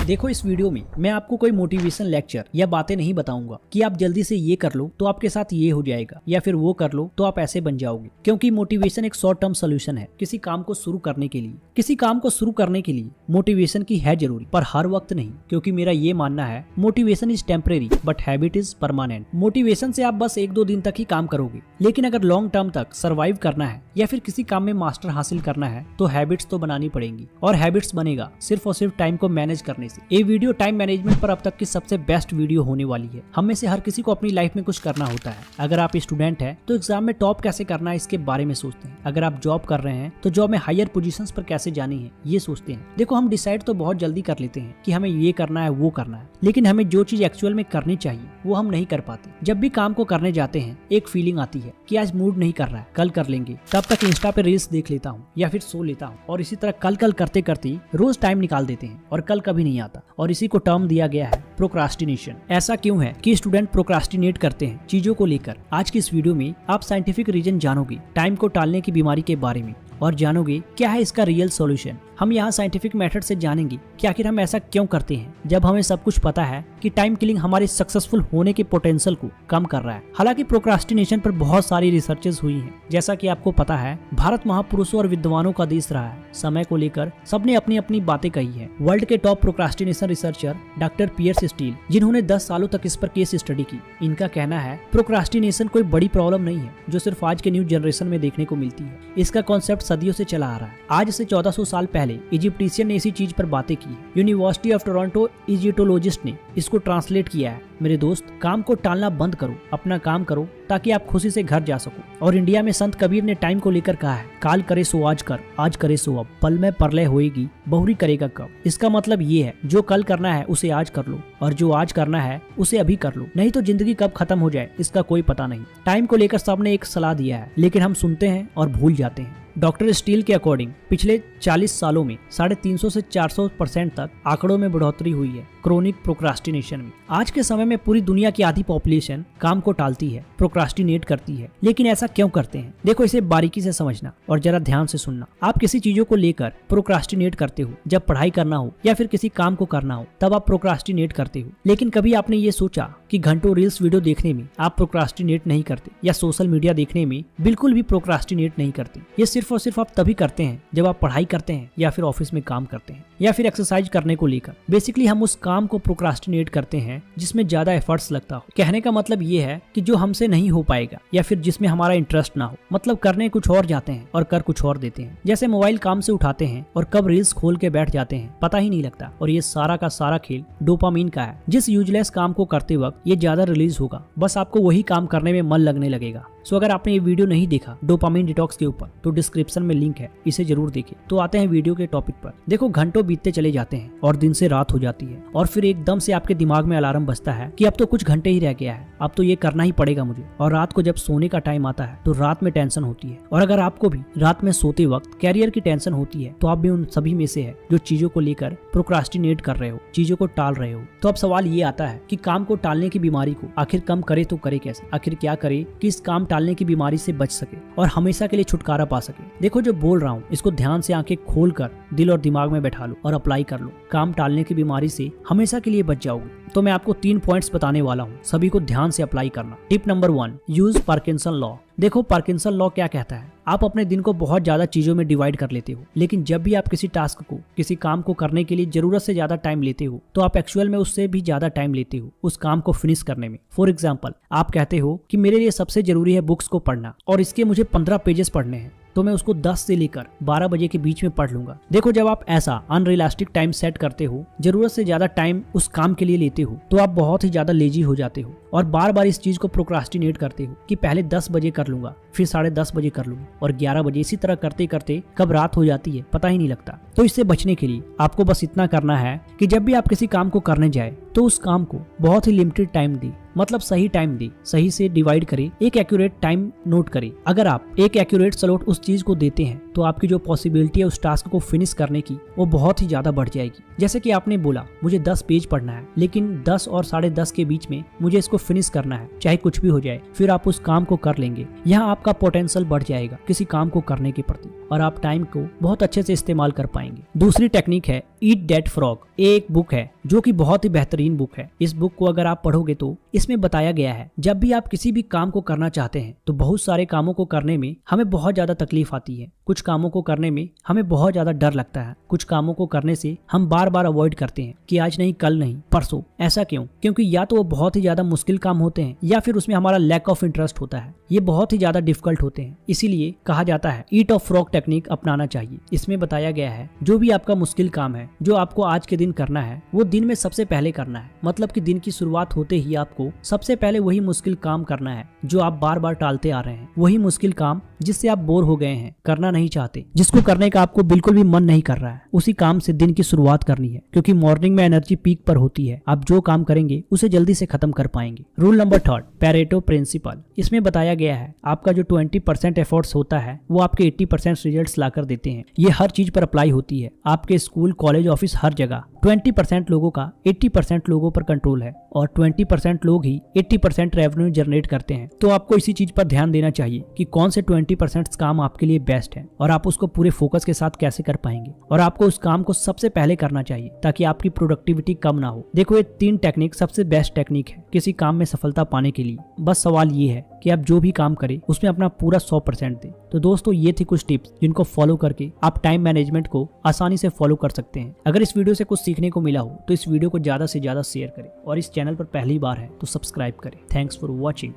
देखो इस वीडियो में मैं आपको कोई मोटिवेशन लेक्चर या बातें नहीं बताऊंगा कि आप जल्दी से ये कर लो तो आपके साथ ये हो जाएगा या फिर वो कर लो तो आप ऐसे बन जाओगे, क्योंकि मोटिवेशन एक शॉर्ट टर्म सोल्यूशन है किसी काम को शुरू करने के लिए। किसी काम को शुरू करने के लिए मोटिवेशन की है जरूरी, पर हर वक्त नहीं, क्योंकि मेरा ये मानना है motivation is temporary but habit is permanent. Motivation से आप बस 1-2 दिन तक ही काम करोगे, लेकिन अगर लॉन्ग टर्म तक सर्वाइव करना है या फिर किसी काम में मास्टर हासिल करना है तो हैबिट्स तो बनानी पड़ेंगी, और हैबिट्स बनेगा सिर्फ और सिर्फ टाइम को मैनेज करने से। ये वीडियो टाइम मैनेजमेंट पर अब तक की सबसे बेस्ट वीडियो होने वाली है। हम में से हर किसी को अपनी लाइफ में कुछ करना होता है। अगर आप स्टूडेंट हैं तो एग्जाम में टॉप कैसे करना है इसके बारे में सोचते हैं। अगर आप जॉब कर रहे हैं तो जॉब में हायर पोजीशंस पर कैसे जानी है ये सोचते हैं। देखो, हम डिसाइड तो बहुत जल्दी कर लेते हैं कि हमें ये करना है वो करना है, लेकिन हमें जो चीज एक्चुअल में करनी चाहिए वो हम नहीं कर पाते। जब भी काम को करने जाते हैं एक फीलिंग आती है कि आज मूड नहीं कर रहा है, कल कर लेंगे, तब तक इंस्टा पे रील्स देख लेता हूँ या फिर सो लेता हूँ, और इसी तरह कल कल करते करते रोज टाइम निकाल देते हैं और कल कभी नहीं आता, और इसी को टर्म दिया गया है प्रोक्रास्टिनेशन। ऐसा क्यों है कि स्टूडेंट प्रोक्रास्टिनेट करते हैं चीजों को लेकर? आज की इस वीडियो में आप साइंटिफिक रीजन जानोगे टाइम को टालने की बीमारी के बारे में, और जानोगे क्या है इसका रियल सॉल्यूशन। हम यहाँ साइंटिफिक मेथड से जानेंगे कि आखिर हम ऐसा क्यों करते हैं जब हमें सब कुछ पता है कि टाइम किलिंग हमारे सक्सेसफुल होने के पोटेंशियल को कम कर रहा है। हालांकि प्रोक्रास्टिनेशन पर बहुत सारी रिसर्चेस हुई हैं। जैसा कि आपको पता है, भारत महापुरुषों और विद्वानों का देश रहा है। समय को लेकर सबने अपनी अपनी बातें कही है। वर्ल्ड के top procrastination researcher doctor Piers Steel, जिन्होंने 10 सालों तक इस पर केस स्टडी की, इनका कहना है प्रोक्रास्टिनेशन कोई बड़ी प्रॉब्लम नहीं है जो सिर्फ आज के न्यू जनरेशन में देखने को मिलती है। इसका कॉन्सेप्ट सदियों से चला आ रहा है। आज से 1400 साल पहले इजिप्टिशियन ने इसी चीज पर बातें की। यूनिवर्सिटी ऑफ टोरंटो इजिप्टोलॉजिस्ट ने इसको ट्रांसलेट किया है। मेरे दोस्त, काम को टालना बंद करो, अपना काम करो ताकि आप खुशी से घर जा सको। और इंडिया में संत कबीर ने टाइम को लेकर कहा है, काल करे सो आज कर, आज करे सो अब, पल में परलय होएगी, बहुरी करेगा कब। इसका मतलब ये है, जो कल करना है उसे आज कर लो, और जो आज करना है उसे अभी कर लो, नहीं तो जिंदगी कब खत्म हो जाए इसका कोई पता नहीं। टाइम को लेकर सबने एक सलाह दिया है, लेकिन हम सुनते हैं और भूल जाते हैं। डॉक्टर स्टील के अकॉर्डिंग पिछले 40 सालों में 350 से 400% तक आंकड़ों में बढ़ोतरी हुई है क्रोनिक प्रोक्रास्टिनेशन में। आज के समय में पूरी दुनिया की आधी पॉपुलेशन काम को टालती है, प्रोक्रास्टिनेट करती है। लेकिन ऐसा क्यों करते हैं? देखो, इसे बारीकी से समझना और जरा ध्यान से सुनना। आप किसी चीजों को लेकर प्रोक्रास्टिनेट करते हो। जब पढ़ाई करना हो या फिर किसी काम को करना हो तब आप प्रोक्रास्टिनेट करते हो। लेकिन कभी आपने ये सोचा कि घंटों रील्स वीडियो देखने में आप प्रोक्रास्टिनेट नहीं करते, या सोशल मीडिया देखने में बिल्कुल भी प्रोक्रास्टिनेट नहीं करते? ये सिर्फ और सिर्फ आप तभी करते हैं जब आप पढ़ाई करते हैं या फिर ऑफिस में काम करते हैं या फिर एक्सरसाइज करने को लेकर। बेसिकली हम उस काम को प्रोक्रास्टिनेट करते हैं जिसमें ज्यादा एफर्ट्स लगता हो। कहने का मतलब ये है कि जो हमसे नहीं हो पाएगा या फिर जिसमें हमारा इंटरेस्ट ना हो। मतलब करने कुछ और जाते हैं और कर कुछ और देते हैं। जैसे मोबाइल काम से उठाते हैं और कब रील्स खोल के बैठ जाते हैं पता ही नहीं लगता। और ये सारा का सारा खेल डोपामीन का है। जिस यूजलेस काम को करते वक्त ये ज्यादा रिलीज होगा, बस आपको वही काम करने में मन लगने लगेगा। सो अगर आपने ये वीडियो नहीं देखा डोपामीन डिटॉक्स के ऊपर तो डिस्क्रिप्शन में लिंक है, इसे जरूर देखें। तो आते हैं वीडियो के टॉपिक पर। देखो, घंटों बीतते चले जाते हैं और दिन से रात हो जाती है, और फिर एकदम से आपके दिमाग में अलार्म बजता है कि अब तो कुछ घंटे ही रह गया है, अब तो ये करना ही पड़ेगा मुझे। और रात को जब सोने का टाइम आता है तो रात में टेंशन होती है। और अगर आपको भी रात में सोते वक्त कैरियर की टेंशन होती है तो आप भी उन सभी में से है जो चीजों को लेकर प्रोक्रास्टिनेट कर रहे हो, चीजों को टाल रहे हो। तो अब सवाल ये आता है कि काम को टालने की बीमारी को आखिर कम करे तो करे कैसे? आखिर क्या करे कि इस काम टालने की बीमारी से बच सके और हमेशा के लिए छुटकारा पा सके? देखो, जो बोल रहा हूँ इसको ध्यान से आंखें खोलकर दिल और दिमाग में बैठा लो और अप्लाई कर लो। काम टालने की बीमारी से हमेशा के लिए बच जाओगे। तो मैं आपको 3 पॉइंट्स बताने वाला हूँ, सभी को ध्यान से अप्लाई करना। Tip number 1, use Parkinson law. देखो, पार्किंसन लॉ क्या कहता है? आप अपने दिन को बहुत ज्यादा चीजों में डिवाइड कर लेते हो, लेकिन जब भी आप किसी टास्क को, किसी काम को करने के लिए जरूरत से ज्यादा टाइम लेते हो तो आप एक्चुअल में उससे भी ज्यादा टाइम लेते हो उस काम को फिनिश करने में। फॉर एग्जाम्पल, आप कहते हो कि मेरे लिए सबसे जरूरी है बुक्स को पढ़ना और इसके मुझे 15 पेजेस पढ़ने हैं, तो मैं उसको 10 से लेकर 12 बजे के बीच में पढ़ लूंगा। देखो, जब आप ऐसा अनरियलिस्टिक टाइम सेट करते हो, जरूरत से ज्यादा टाइम उस काम के लिए लेते हो, तो आप बहुत ही ज्यादा लेजी हो जाते हो और बार बार इस चीज को प्रोक्रास्टिनेट करते हो कि पहले 10 बजे कर लूंगा, फिर 10:30 बजे कर लूंगा और 11 बजे। इसी तरह करते करते कब रात हो जाती है पता ही नहीं लगता। तो इससे बचने के लिए आपको बस इतना करना है कि जब भी आप किसी काम को करने जाए तो उस काम को बहुत ही लिमिटेड टाइम दें मतलब सही टाइम दे, सही से डिवाइड करे, एक एक्यूरेट टाइम नोट करे। अगर आप एक एक्यूरेट स्लॉट उस चीज को देते हैं तो आपकी जो पॉसिबिलिटी है उस टास्क को फिनिश करने की वो बहुत ही ज्यादा बढ़ जाएगी। जैसे कि आपने बोला मुझे 10 पेज पढ़ना है, लेकिन 10 और 10:30 के बीच में मुझे इसको फिनिश करना है, चाहे कुछ भी हो जाए, फिर आप उस काम को कर लेंगे। यहाँ आपका पोटेंशियल बढ़ जाएगा किसी काम को करने के प्रति और आप टाइम को बहुत अच्छे से इस्तेमाल कर पाएंगे। दूसरी टेक्निक है ईट दैट फ्रॉग। एक बुक है जो कि बहुत ही बेहतरीन बुक है। इस बुक को अगर आप पढ़ोगे तो इसमें बताया गया है जब भी आप किसी भी काम को करना चाहते हैं तो बहुत सारे कामों को करने में हमें बहुत ज्यादा तकलीफ आती है। कुछ कामों को करने में हमें बहुत ज्यादा डर लगता है। कुछ कामों को करने से हम बार बार अवॉइड करते हैं कि आज नहीं, कल नहीं, परसों। ऐसा क्यों? क्योंकि या तो वो बहुत ही ज्यादा मुश्किल काम होते हैं या फिर उसमें हमारा लैक ऑफ इंटरेस्ट होता है। ये बहुत ही ज्यादा डिफिकल्ट होते हैं। इसीलिए कहा जाता है ईट ऑफ फ्रॉग टेक्निक अपनाना चाहिए। इसमें बताया गया है जो भी आपका मुश्किल काम है, जो आपको आज के दिन करना है, वो दिन में सबसे पहले करना है। मतलब कि दिन की शुरुआत होते ही आपको सबसे पहले वही मुश्किल काम करना है जो आप बार बार टालते आ रहे हैं। वही मुश्किल काम जिससे आप बोर हो गए हैं, करना नहीं चाहते, जिसको करने का आपको बिल्कुल भी मन नहीं कर रहा है, उसी काम से दिन की शुरुआत करनी है। क्योंकि मॉर्निंग में एनर्जी पीक पर होती है। आप जो काम करेंगे उसे जल्दी से खत्म कर पाएंगे। Rule number 3, Pareto principle. इसमें बताया गया है आपका जो 20% एफर्ट्स होता है वो आपके 80% रिजल्ट्स लाकर देते हैं। ये हर चीज पर अप्लाई होती है। आपके स्कूल, कॉलेज, ऑफिस, हर जगह 20% लोगों का 80% लोगों पर कंट्रोल है और 20% लोग ही 80% रेवेन्यू जनरेट करते हैं। तो आपको इसी चीज पर ध्यान देना चाहिए कि कौन से 20% काम आपके लिए बेस्ट है और आप उसको पूरे फोकस के साथ कैसे कर पाएंगे। और आपको उस काम को सबसे पहले करना चाहिए ताकि आपकी प्रोडक्टिविटी कम ना हो। देखो, ये 3 टेक्निक सबसे बेस्ट टेक्निक है किसी काम में सफलता पाने के लिए। बस सवाल ये है कि आप जो भी काम करें उसमें अपना पूरा 100% दें। तो दोस्तों, ये थी कुछ टिप्स जिनको फॉलो करके आप टाइम मैनेजमेंट को आसानी से फॉलो कर सकते हैं। अगर इस वीडियो से कुछ सीखने को मिला हो तो इस वीडियो को ज्यादा से ज्यादा शेयर करें और इस चैनल पर पहली बार है तो सब्सक्राइब करें। Thanks for watching.